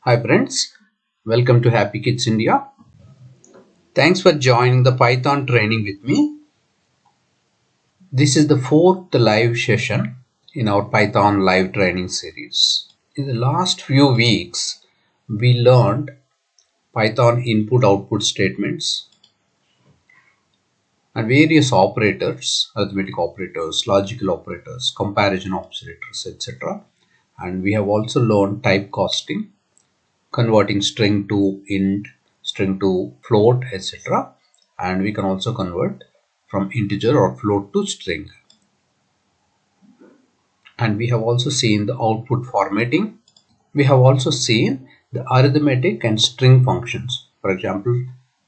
Hi friends, welcome to Happy Kids India. Thanks for joining the Python training with me. This is the fourth live session in our Python live training series. In the last few weeks, we learned Python input-output statements and various operators, arithmetic operators, logical operators, comparison operators, etc. And we have also learned typecasting, converting string to int, string to float, etc. And we can also convert from integer or float to string. And we have also seen the output formatting. We have also seen the arithmetic and string functions. For example,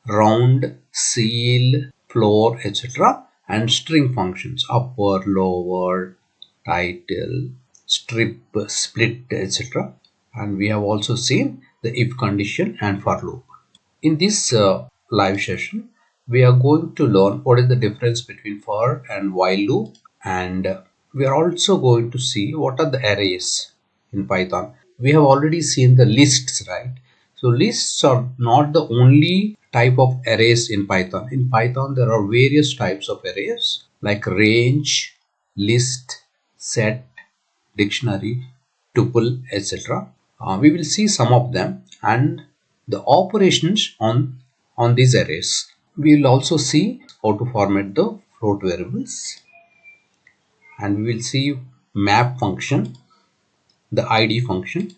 round, ceil, floor, etc. And string functions, upper, lower, title, strip, split, etc. And we have also seen the if condition and for loop. In this live session, we are going to learn what is the difference between for and while loop, and we are also going to see what are the arrays in Python. We have already seen the lists, right? So lists are not the only type of arrays in Python. In Python, there are various types of arrays like range, list, set, dictionary, tuple, etc. We will see some of them and the operations on these arrays. We will also see how to format the float variables, and we will see map function, the id function.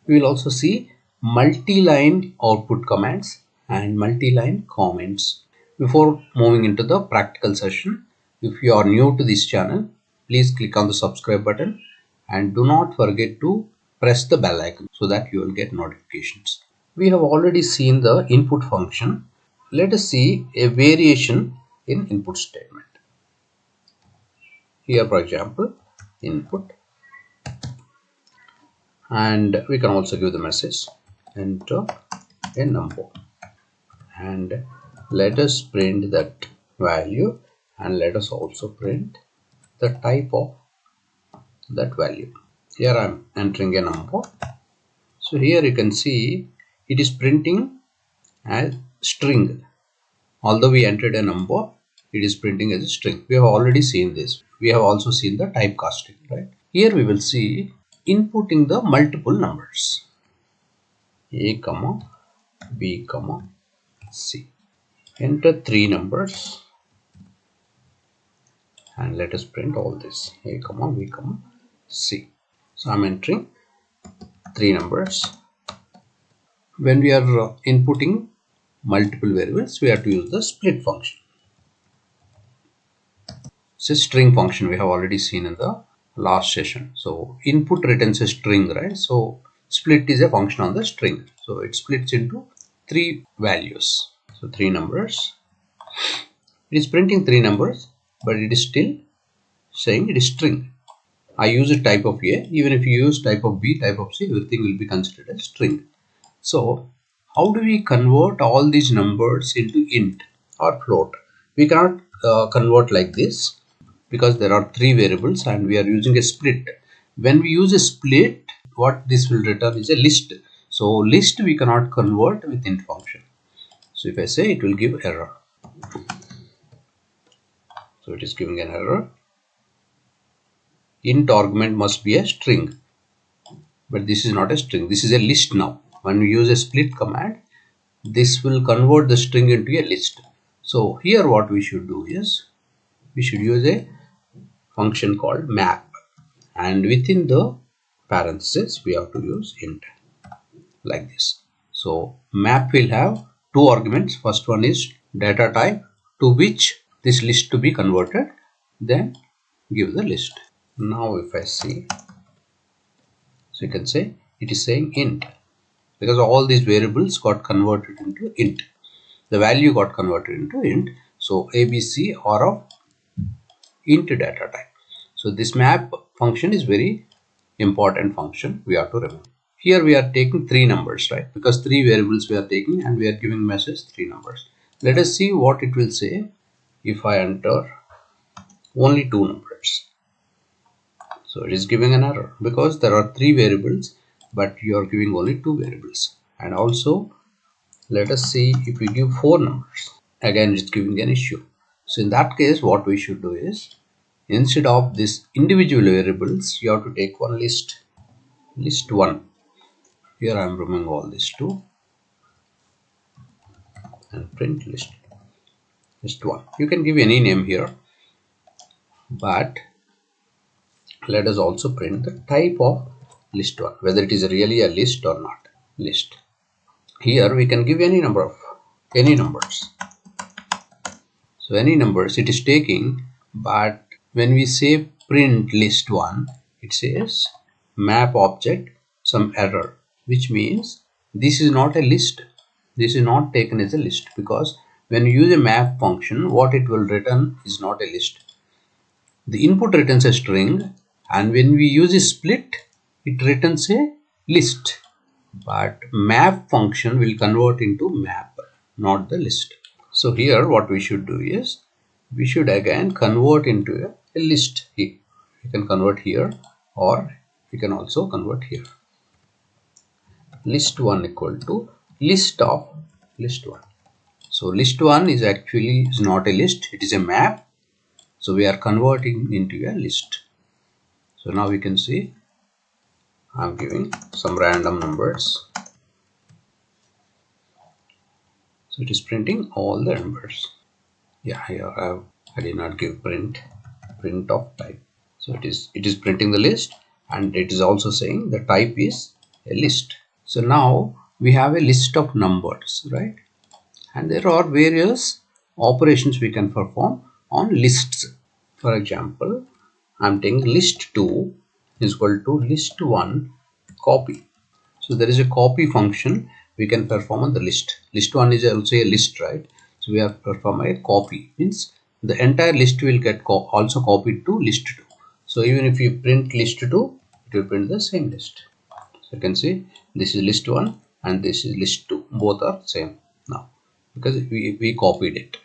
We will also see multi-line output commands and multi-line comments. Before moving into the practical session, if you are new to this channel, please click on the subscribe button and do not forget to press the bell icon so that you will get notifications. We have already seen the input function. Let us see a variation in input statement. Here, for example, input, and we can also give the message enter a number, and let us print that value, and let us also print the type of that value. Here I am entering a number. So here you can see it is printing as string. Although we entered a number, it is printing as a string. We have already seen this. We have also seen the typecasting, right? Here we will see inputting the multiple numbers a comma b comma c. Enter three numbers and let us print all this a comma b comma c. So I'm entering three numbers. When we are inputting multiple variables, we have to use the split function. It's a string function we have already seen in the last session. So input returns a string, right? So split is a function on the string. So it splits into three values. So three numbers. It is printing three numbers, but it is still saying it is string. I use a type of A. Even if you use type of B, type of C, everything will be considered as string. So how do we convert all these numbers into int or float? We cannot convert like this because there are three variables and we are using a split. When we use a split, what this will return is a list. So list we cannot convert with int function. So if I say, it will give error. So it is giving an error. Int argument must be a string, but this is not a string. This is a list now. When we use a split command, this will convert the string into a list. So here what we should do is, we should use a function called map, and within the parentheses we have to use int like this. So map will have two arguments. First one is data type to which this list to be converted, then give the list. Now if I see, so you can say it is saying int because all these variables got converted into int. The value got converted into int. So ABC are of int data type. So this map function is very important function we have to remember. Here we are taking three numbers, right? Because three variables we are taking and we are giving message three numbers. Let us see what it will say if I enter only two numbers. So it is giving an error because there are three variables. but you are giving only 2 variables. And also let us see if we give 4 numbers, again it's giving an issue. So in that case what we should do is, instead of this individual variables, you have to take one list 1. Here I am removing all these 2 and print list 1. You can give any name here, but let us also print the type of list 1, whether it is really a list or not. List. Here we can give any numbers. So any numbers it is taking, but when we say print list 1, it says map object some error, which means this is not a list. This is not taken as a list, because when you use a map function, what it will return is not a list. The input returns a string, and when we use a split, it returns a list. But map function will convert into map, not the list. So here what we should do is, we should again convert into a list here. You can convert here, or you can also convert here. List 1 equal to list of list 1. So list 1 is actually not a list, it is a map. So we are converting into a list. So now we can see I'm giving some random numbers. So it is printing all the numbers. Yeah, here I did not give print of type. So it is printing the list, and it is also saying the type is a list. So now we have a list of numbers, right? And there are various operations we can perform on lists. For example, I'm taking list 2 is equal to list 1 copy. So there is a copy function we can perform on the list. List 1 is also a list, right? So we have perform a copy, means the entire list will get also copied to list 2. So even if you print list 2, it will print the same list. So you can see this is list 1 and this is list 2. Both are same now because we copied it.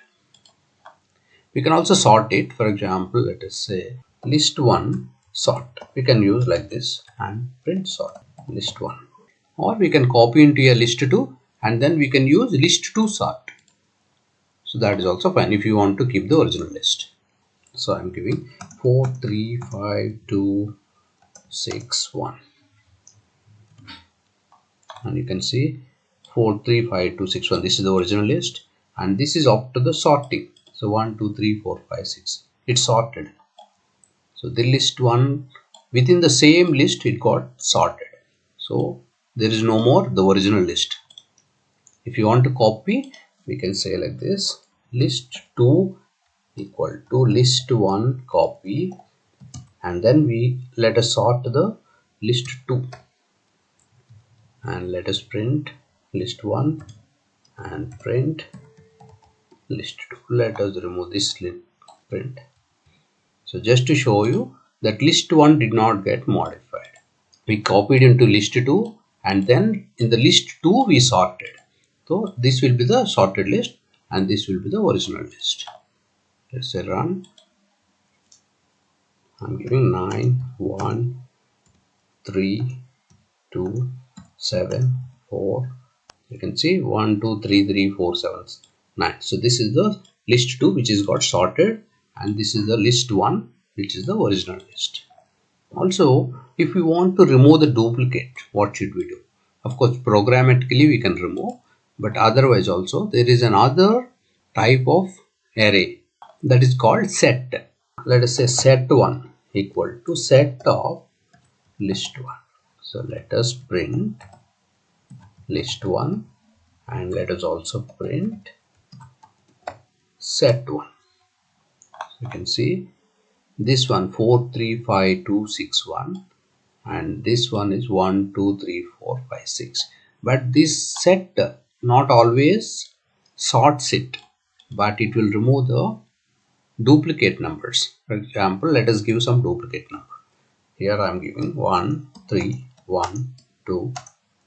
We can also sort it. For example, let us say list 1 sort. We can use like this and print sort list 1. Or we can copy into a list 2 and then we can use list 2 sort. So that is also fine if you want to keep the original list. So I am giving 4 3 5 2 6 1, and you can see 4 3 5 2 6 1. This is the original list, and this is up to the sorting. So 1 2 3 4 5 6. It's sorted. So the list 1 within the same list it got sorted. So there is no more the original list. If you want to copy, we can say like this: list 2 equal to list 1 copy, and then we let us sort the list 2 and let us print list 1 and print list 2. Let us remove this print. So just to show you that list 1 did not get modified. We copied into list 2 and then in the list 2 we sorted. So this will be the sorted list and this will be the original list. Let's say run. I'm giving 9 1 3 2 7 4. You can see 1 2 3 3 4 7 9. So this is the list 2 which is got sorted, and this is the list 1 which is the original list. Also, if we want to remove the duplicate, what should we do? Of course, programmatically we can remove, but otherwise also there is another type of array that is called set. Let us say set1 equal to set of list 1. So let us print list 1 and let us also print set1. So you can see this one 4 3 5 2 6 1 and this one is 1 2 3 4 5 6. But this set not always sorts it, but it will remove the duplicate numbers. For example, let us give some duplicate number. Here I am giving 1 3 1 2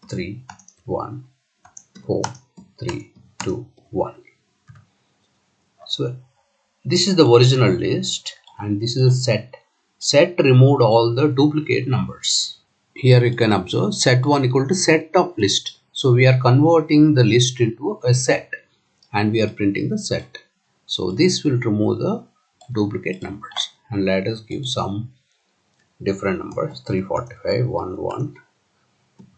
3 1 4 3 2 1. So this is the original list and this is a set. Set removed all the duplicate numbers. Here you can observe set1 equal to set of list. So we are converting the list into a set and we are printing the set. So this will remove the duplicate numbers, and let us give some different numbers: 345, 11,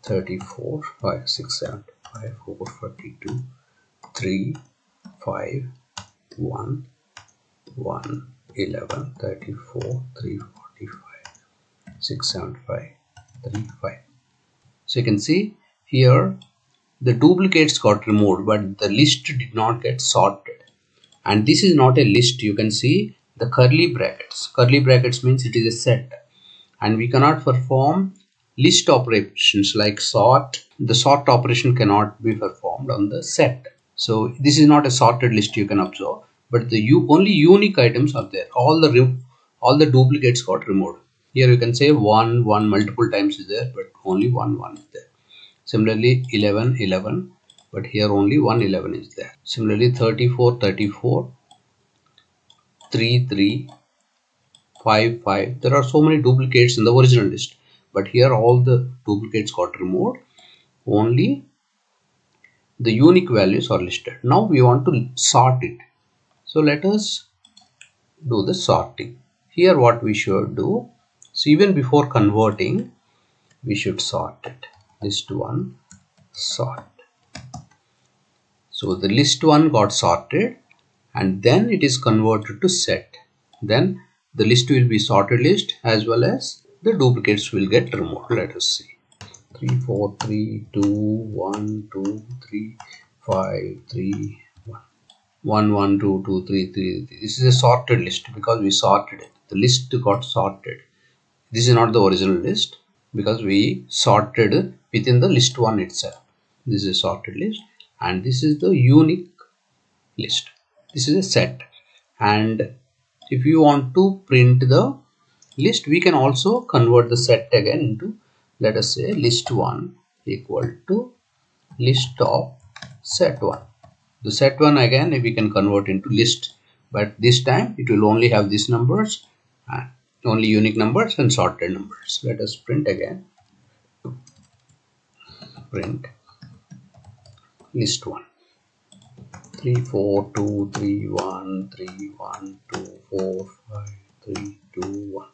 34, 5, 6, 7, 5, 4, 42, 3, 5, 1, 1, 11, 34, 345, 675, 3, 5. So you can see here the duplicates got removed, but the list did not get sorted. And this is not a list. You can see the curly brackets. Curly brackets means it is a set, and we cannot perform list operations like sort. The sort operation cannot be performed on the set. So this is not a sorted list, you can observe, but the only unique items are there. All the duplicates got removed. Here you can say 1 1 multiple times is there, but only 1 1 is there. Similarly 11 11, but here only 1 11 is there. Similarly 34 34, 3 3, 5 5. There are so many duplicates in the original list, but here all the duplicates got removed. Only the unique values are listed. Now we want to sort it. So let us do the sorting. Here what we should do, so even before converting, we should sort it. List 1 sort. So the list 1 got sorted and then it is converted to set. Then the list will be sorted list as well as the duplicates will get removed. Let us see. 3 4 3 2 1 2 3 5 3 1 1 1 2 2 3 3. This is a sorted list because we sorted it. The list got sorted. This is not the original list because we sorted within the list 1 itself. This is a sorted list and this is the unique list. This is a set, and if you want to print the list, we can also convert the set again into, let us say, list 1 equal to list of set 1. The set 1 again we can convert into list, but this time it will only have these numbers, only unique numbers and sorted numbers. Let us print again. Print list 1. 3 4 2 3 1 3 1 2 4 5 3 2 1.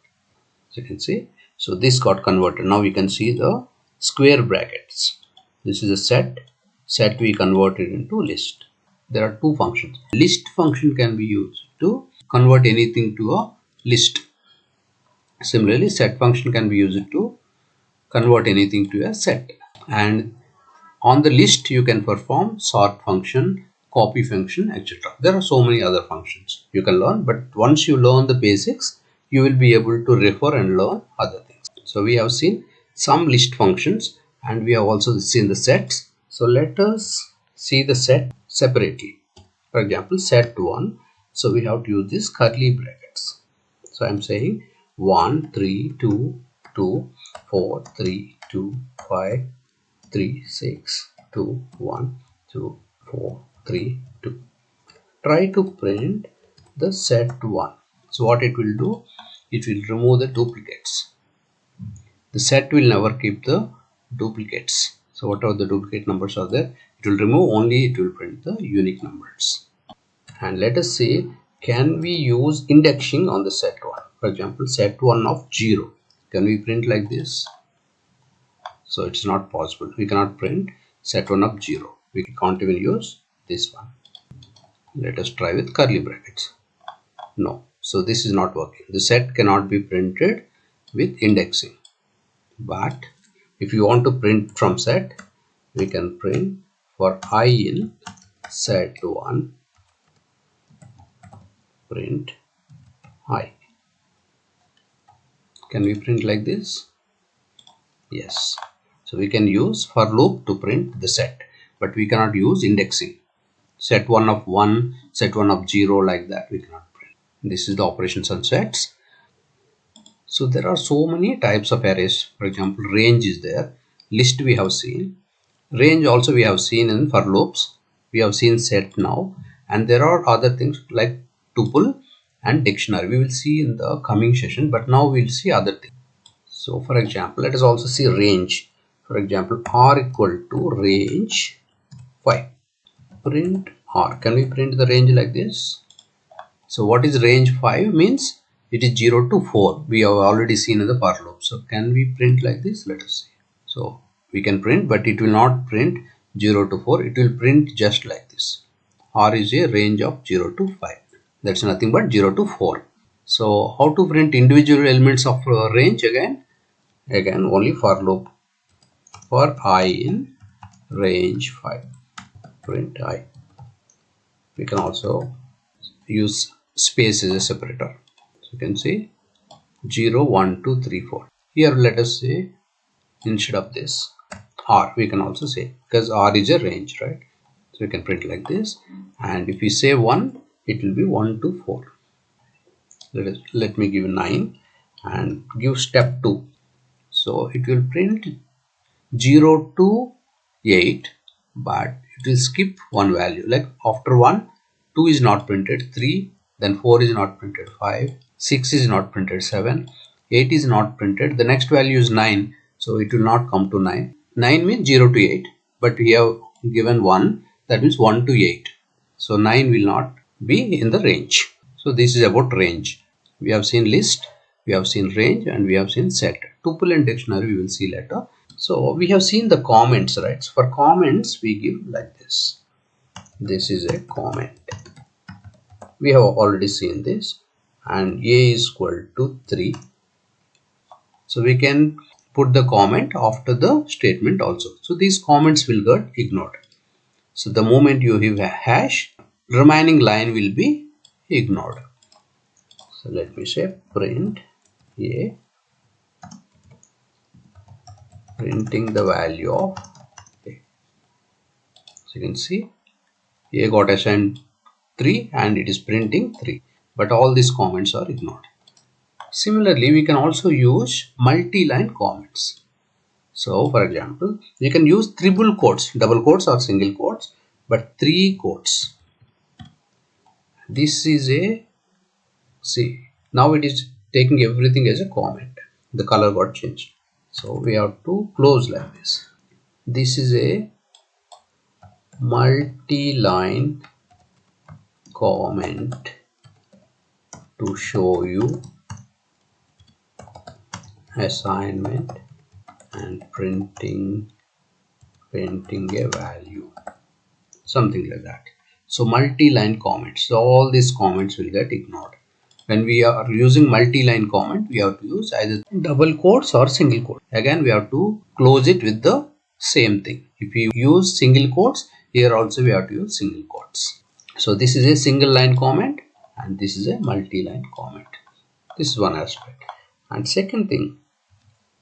So you can see, so this got converted. Now we can see the square brackets. This is a set we converted into list. There are two functions. List function can be used to convert anything to a list. Similarly, set function can be used to convert anything to a set. And on the list you can perform sort function, copy function, etc. There are so many other functions you can learn, but once you learn the basics, you will be able to refer and learn other things. So we have seen some list functions and we have also seen the sets. So let us see the set separately. For example, set 1. So we have to use these curly brackets. So I am saying 1 3 2 2 4 3 2 5 3 6 2 1 2 4 3 2. Try to print the set 1. So what it will do, it will remove the duplicates. The set will never keep the duplicates. So whatever the duplicate numbers are there, it will remove, only it will print the unique numbers. And let us see, can we use indexing on the set 1? For example, set 1 of 0. Can we print like this? So it's not possible. We cannot print set 1 of 0. We can't even use this one. Let us try with curly brackets. No. So this is not working. The set cannot be printed with indexing. But if you want to print from set, we can print for I in set 1, print I. Can we print like this? Yes. So we can use for loop to print the set, but we cannot use indexing. Set 1 of 1, set 1 of 0, like that we cannot print. This is the operations on sets. So there are so many types of arrays. For example, range is there, list we have seen, range also we have seen in for loops, we have seen set now, and there are other things like tuple and dictionary. We will see in the coming session, but now we will see other things. So for example, let us also see range. For example, r equal to range 5. Print r. Can we print the range like this? So what is range 5 means? It is 0 to 4. We have already seen in the for loop. So can we print like this? Let us see. So we can print, but it will not print 0 to 4. It will print just like this. R is a range of 0 to 5. That's nothing but 0 to 4. So how to print individual elements of range again? Again only for loop. For I in range 5. Print I. We can also use space as a separator. So you can see 0, 1, 2, 3, 4. Here let us say instead of this R, we can also say, because R is a range, right? So we can print like this, and if we say 1, it will be 1 to 4. Let me give 9 and give step 2. So it will print 0 to 8, but it will skip one value. Like after 1, 2 is not printed, 3, then 4 is not printed, 5, 6 is not printed, 7, 8 is not printed. The next value is 9, so it will not come to 9. 9 means 0 to 8, but we have given 1, that means 1 to 8. So 9 will not be in the range. So this is about range. We have seen list, we have seen range, and we have seen set. Tuple and dictionary we will see later. So we have seen the comments, right? So for comments we give like this. This is a comment. We have already seen this, and a is equal to 3. So we can put the comment after the statement also. So these comments will get ignored. So the moment you have a hash, remaining line will be ignored. So let me say print a, printing the value of a. So you can see a got assigned 3 and it is printing 3, but all these comments are ignored. Similarly, we can also use multi-line comments. So for example, we can use triple quotes, double quotes or single quotes, but 3 quotes. This is a, see, now it is taking everything as a comment. The color got changed. So we have to close like this. This is a multi-line comment to show you assignment and printing a value, something like that. So multi-line comments, so all these comments will get ignored. When we are using multi-line comment, we have to use either double quotes or single quotes. Again, we have to close it with the same thing. If we use single quotes, here also we have to use single quotes. So this is a single line comment and this is a multi-line comment. This is one aspect. And second thing,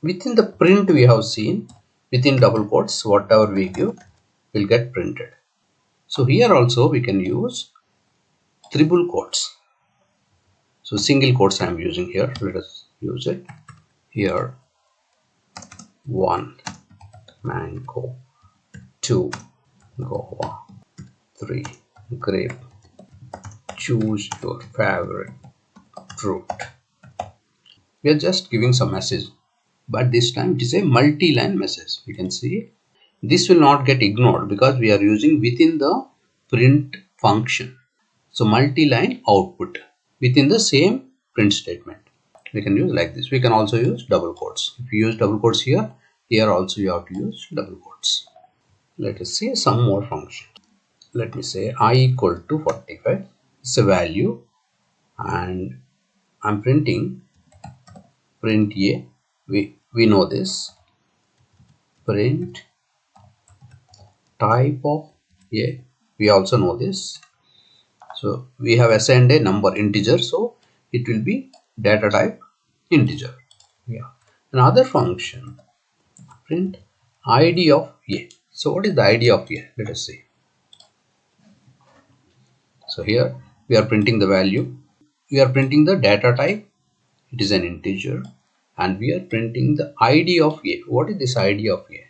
within the print we have seen, within double quotes, whatever we give will get printed. So here also we can use triple quotes. So single quotes I am using here. Let us use it. Here 1 mango, 2 guava, 3 grape. Choose your favorite fruit. We are just giving some message, but this time it is a multi-line message. You can see this will not get ignored because we are using within the print function. So multi-line output within the same print statement. We can use like this. We can also use double quotes. If you use double quotes here, here also you have to use double quotes. Let us see some more function. Let me say I equal to 45. It's a value and I'm printing print a. We know this. Print type of a. We also know this. So we have assigned a number integer, so it will be data type integer. Yeah. Another function, print id of a. So what is the id of a? Let us see. So here we are printing the value. We are printing the data type. It is an integer, and we are printing the id of a. What is this id of a?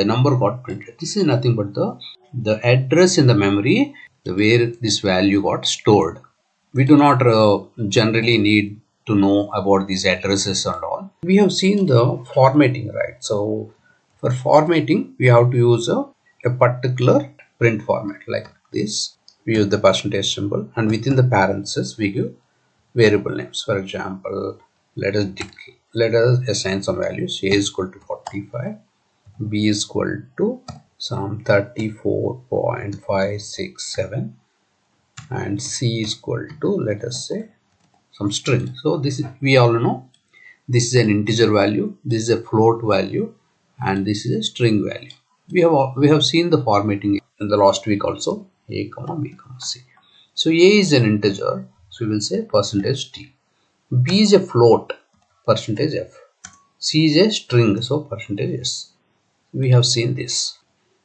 A number got printed. This is nothing but the address in the memory where this value got stored. We do not generally need to know about these addresses and all. we have seen the formatting, right? So for formatting, we have to use a particular print format like this. We use the percentage symbol, and within the parentheses we give variable names. For example, let us assign some values. A is equal to 45, B is equal to some 34.567, and C is equal to, let us say, some string. So this is, we all know, this is an integer value, this is a float value, and this is a string value. We have seen the formatting in the last week also. A comma B comma C. So A is an integer, so we will say percentage T. B is a float, percentage F. C is a string, so percentage S. We have seen this.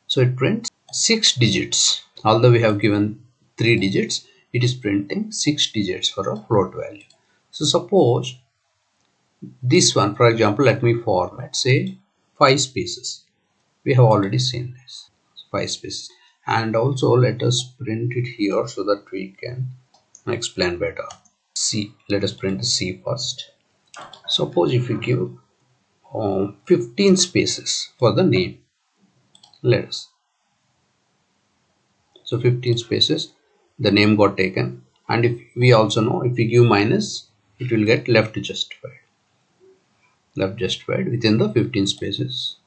So it prints 6 digits. Although we have given 3 digits, it is printing 6 digits for a float value. So suppose this one, for example, let me format, say 5 spaces. We have already seen this, 5 spaces. And also let us print it here so that we can explain better. C, let us print the C first. Suppose if we give 15 spaces for the name, let us. So 15 spaces, the name got taken, and if we also know, if we give minus, it will get left justified within the 15 spaces.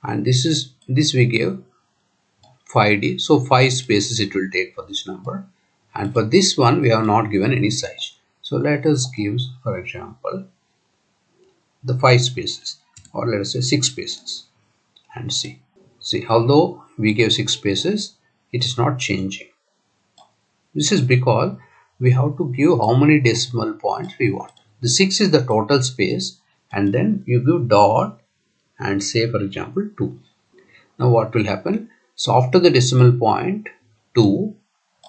And this we gave 5D, so 5 spaces it will take for this number. And for this one we have not given any size, so let us give, for example, the 5 spaces, or let us say 6 spaces, and see although we gave 6 spaces, it is not changing. This is because we have to give how many decimal points we want. The 6 is the total space, and then you give dot and say, for example, 2. Now what will happen? So after the decimal point 2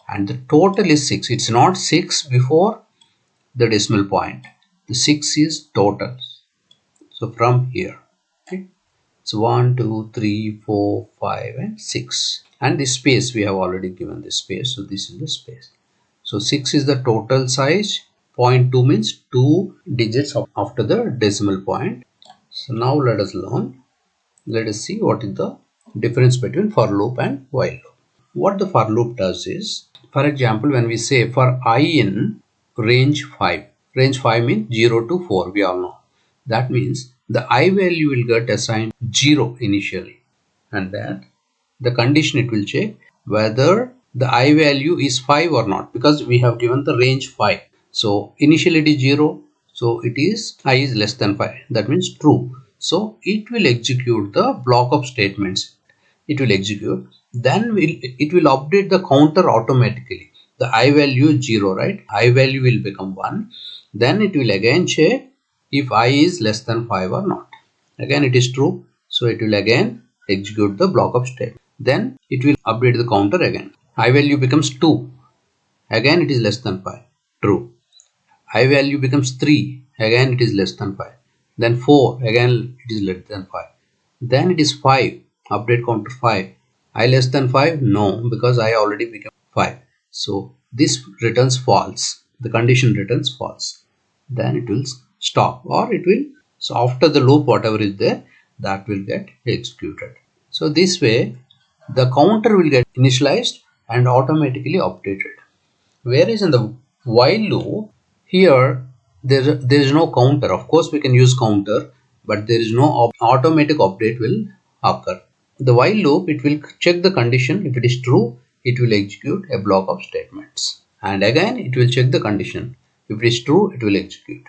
and the total is 6. It's not 6 before the decimal point. The 6 is total. So from here, okay? So 1, 2, 3, 4, 5 and 6. And this space we have already given this space. So this is the space. So 6 is the total size. 0.2 means 2 digits after the decimal point. So now let us learn. Let us see what is the difference between for loop and while loop. What the for loop does is, for example, when we say for I in range 5 means 0 to 4, we all know. That means the I value will get assigned 0 initially, and then the condition it will check whether the I value is 5 or not, because we have given the range 5. So initially it is 0, so it is I is less than 5, that means true. So it will execute the block of statements. It will execute, then it will update the counter automatically. The I value is 0, right? I value will become 1. Then it will again check if I is less than 5 or not. Again it is true, so it will again execute the block of statement. Then it will update the counter again. I value becomes 2. Again it is less than 5. True. I value becomes 3. Again it is less than 5. Then 4. Again it is less than 5. Then it is 5. Update counter 5. I less than 5? No, because I already became 5. So this returns false. The condition returns false. Then it will stop, or it will, so after the loop whatever is there, that will get executed. So this way the counter will get initialized and automatically updated. Whereas in the while loop, here there is no counter. Of course we can use counter, but there is no automatic update will occur. The while loop, it will check the condition. If it is true, it will execute a block of statements, and again it will check the condition. If it is true, it will execute.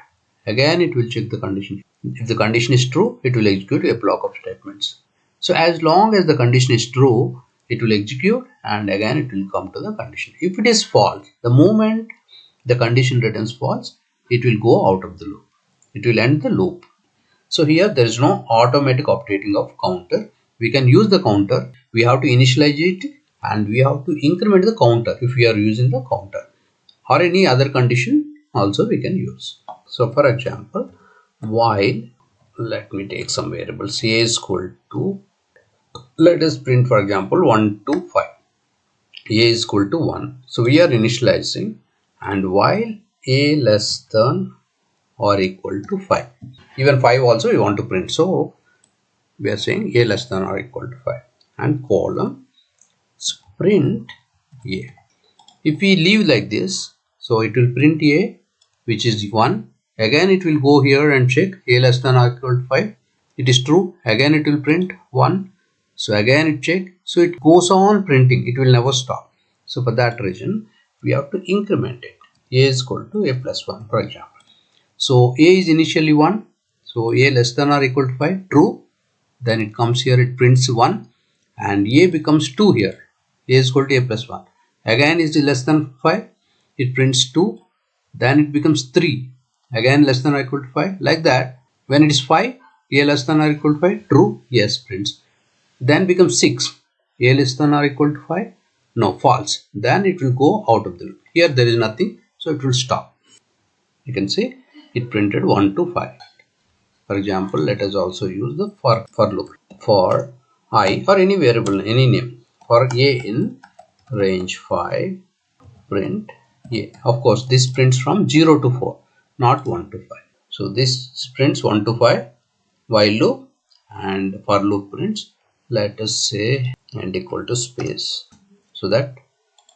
Again it will check the condition. If the condition is true, it will execute a block of statements. So as long as the condition is true, it will execute, and again it will come to the condition. If it is false, the moment the condition returns false, it will go out of the loop. It will end the loop. So here there is no automatic updating of counter. We can use the counter. We have to initialize it, and we have to increment the counter if we are using the counter, or any other condition also we can use. So for example, while, let me take some variables. A is equal to, let us print for example 1 to 5. A is equal to 1. So we are initializing, and while A less than or equal to 5. Even 5 also we want to print. So we are saying a less than or equal to 5 and column print a. If we leave like this, so it will print a which is 1. Again it will go here and check a less than or equal to 5. It is true. Again it will print 1. So again it check. So it goes on printing. It will never stop. So for that reason we have to increment it. A is equal to a plus 1, for example. So a is initially 1. So a less than or equal to 5, true. Then it comes here, it prints 1 and a becomes 2 here. A is equal to a plus 1. Again is less than 5, it prints 2. Then it becomes 3. Again less than or equal to 5. Like that, when it is 5, a less than or equal to 5, true, yes, prints. Then becomes 6, a less than or equal to 5, no, false. Then it will go out of the loop. Here there is nothing, so it will stop. You can see it printed 1 to 5. For example, let us also use the for loop. For I or any variable, any name, for a in range 5, print a. Of course, this prints from 0 to 4, not 1 to 5. So this prints 1 to 5 while loop, and for loop prints, let us say and equal to space, so that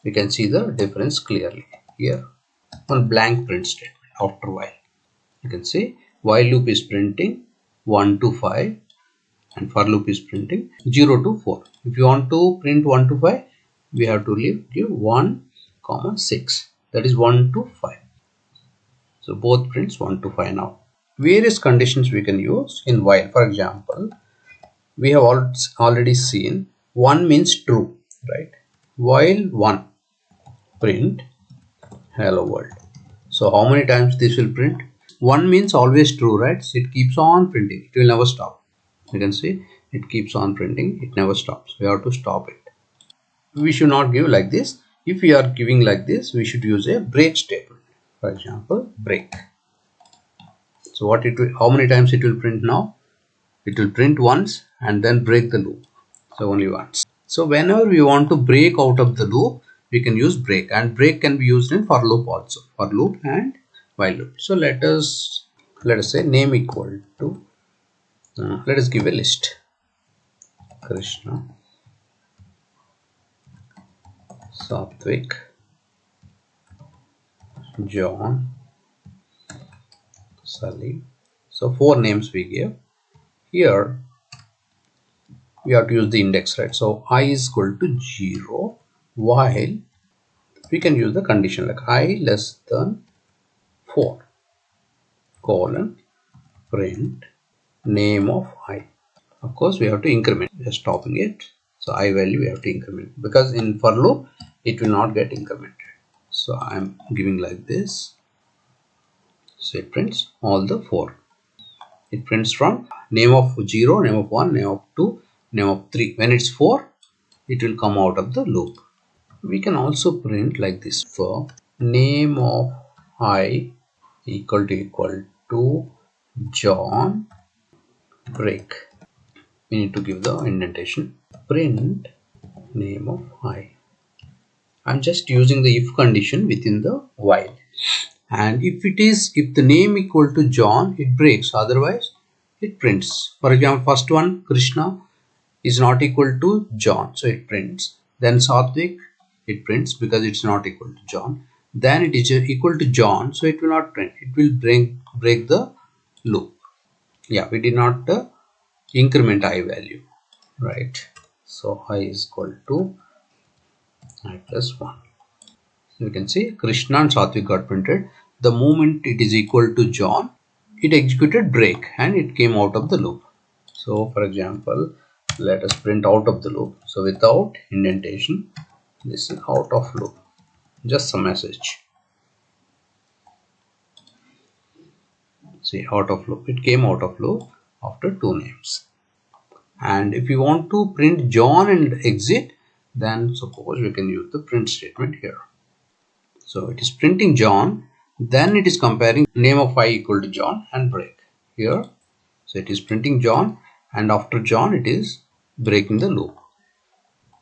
we can see the difference clearly. Here one blank print statement after while. You can see while loop is printing 1 to 5 and for loop is printing 0 to 4. If you want to print 1 to 5, we have to give 1 comma 6, that is 1 to 5. So both prints 1 to 5 now. Various conditions we can use in while. For example, we have already seen 1 means true, right? While 1, print hello world. So how many times this will print? 1 means always true, right? So it keeps on printing, it will never stop. You can see it keeps on printing, it never stops. We have to stop it. We should not give like this. If we are giving like this, we should use a break statement. For example, break. So what it will, how many times it will print now? It will print once and then break the loop. So only once. So whenever we want to break out of the loop, we can use break, and break can be used in for loop also, for loop and while loop. So let us say name equal to let us give a list: Krishna, Satvik, John, Salim. So 4 names we give. Here we have to use the index, right? So I is equal to 0, while we can use the condition like I less than 4, colon, print name of I. Of course we have to increment, we are stopping it. So I value we have to increment, because in for loop it will not get incremented. So I am giving like this. So it prints all the 4. It prints from name of 0, name of 1, name of 2, name of 3. When it's 4, it will come out of the loop. We can also print like this: for name of I equal to John, break. We need to give the indentation. Print name of I. I'm just using the if condition within the while. And if the name equal to John, it breaks, otherwise it prints. For example, first one, Krishna, is not equal to John, so it prints. Then Satvik, it prints because it's not equal to John. Then it is equal to John, so it will not print. It will break the loop. Yeah, we did not increment I value, right? So I is equal to I plus 1. So you can see Krishna and Satvik got printed. The moment it is equal to John, it executed break and it came out of the loop. So for example, let us print out of the loop. So without indentation, this is out of loop, just some message. See, out of loop, it came out of loop after 2 names. And if you want to print John and exit, then suppose we can use the print statement here. So it is printing John, then it is comparing name of I equal to John and break here. So it is printing John, and after John it is breaking the loop.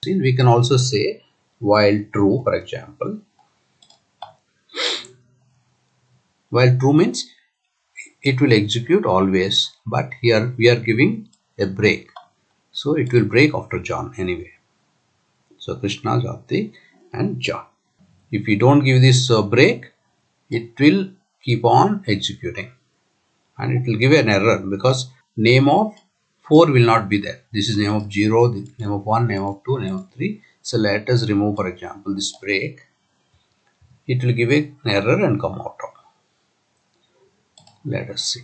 See, we can also say while true, for example. While true means it will execute always, but here we are giving a break, so it will break after John anyway. So Krishna, Jati and John. If you don't give this break, it will keep on executing and it will give an error because name of 4 will not be there. This is name of 0, the name of 1, name of 2, name of 3. So let us remove, for example, this break. It will give an error and come out of. Let us see.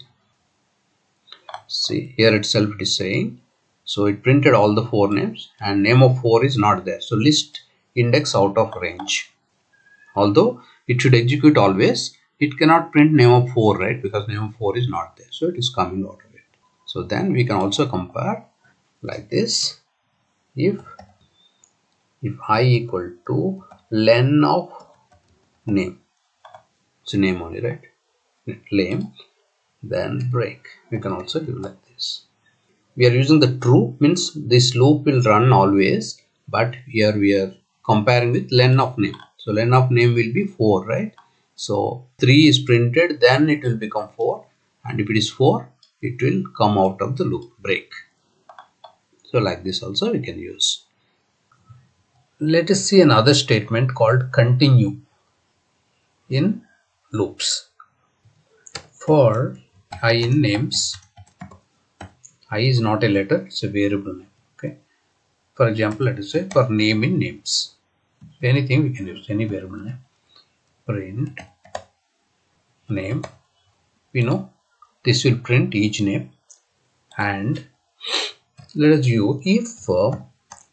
See, here itself it is saying, so it printed all the 4 names and name of 4 is not there. So list index out of range. Although it should execute always, it cannot print name of 4, right? Because name of 4 is not there. So it is coming out of it. So then we can also compare like this. If I equal to len of name, it's a name only, right? Name, then break. We can also do like this. We are using the true, means this loop will run always, but here we are comparing with len of name. So len of name will be 4, right? So 3 is printed, then it will become 4, and if it is 4, it will come out of the loop, break. So like this also we can use. Let us see another statement called continue in loops. For I in names, I is not a letter, it's a variable name. Okay. For example, let us say for name in names. Anything we can use, any variable name. Print name. We know this will print each name, and let us use if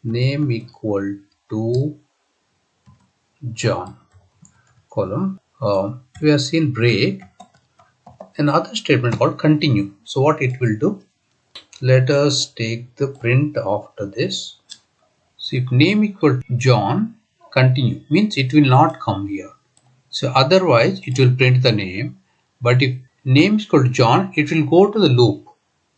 name equal to John column. We have seen break. Another statement called continue. So what it will do? Let us take the print after this. So if name equal to John, continue means it will not come here. So otherwise it will print the name, but if name is equal to John, it will go to the loop.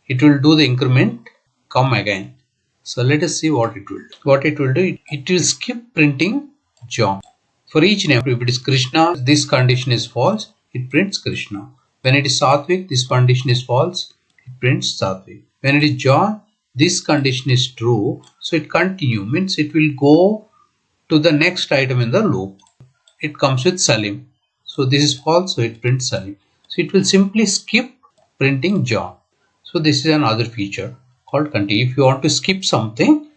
It will do the increment, come again. So let us see what it will do. What it will do, it will skip printing John. For each name, if it is Krishna, this condition is false, it prints Krishna. When it is Satvik, this condition is false, it prints Satvik. When it is John, this condition is true, so it continue, means it will go to the next item in the loop. It comes with Salim. So this is false, so it prints Salim. So it will simply skip printing John. So this is another feature called continue. If you want to skip something,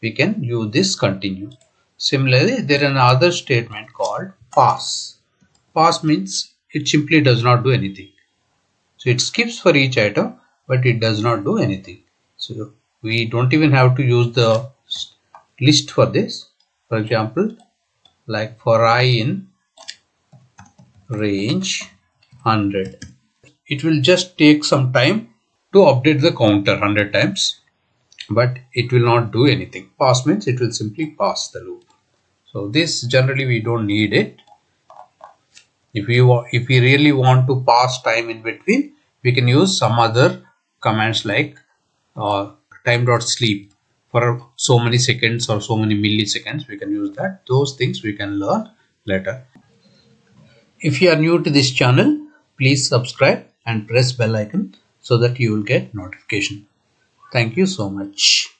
we can use this continue. Similarly, there is another statement called pass. Pass means it simply does not do anything. So it skips for each item, but it does not do anything. So we don't even have to use the list for this. For example, like for I in range 100, it will just take some time to update the counter 100 times, but it will not do anything. Pass means it will simply pass the loop. So this generally we don't need it. If we really want to pass time in between, we can use some other commands like time.sleep for so many seconds or so many milliseconds. We can use that. Those things we can learn later. If you are new to this channel, please subscribe and press bell icon so that you will get notification. Thank you so much.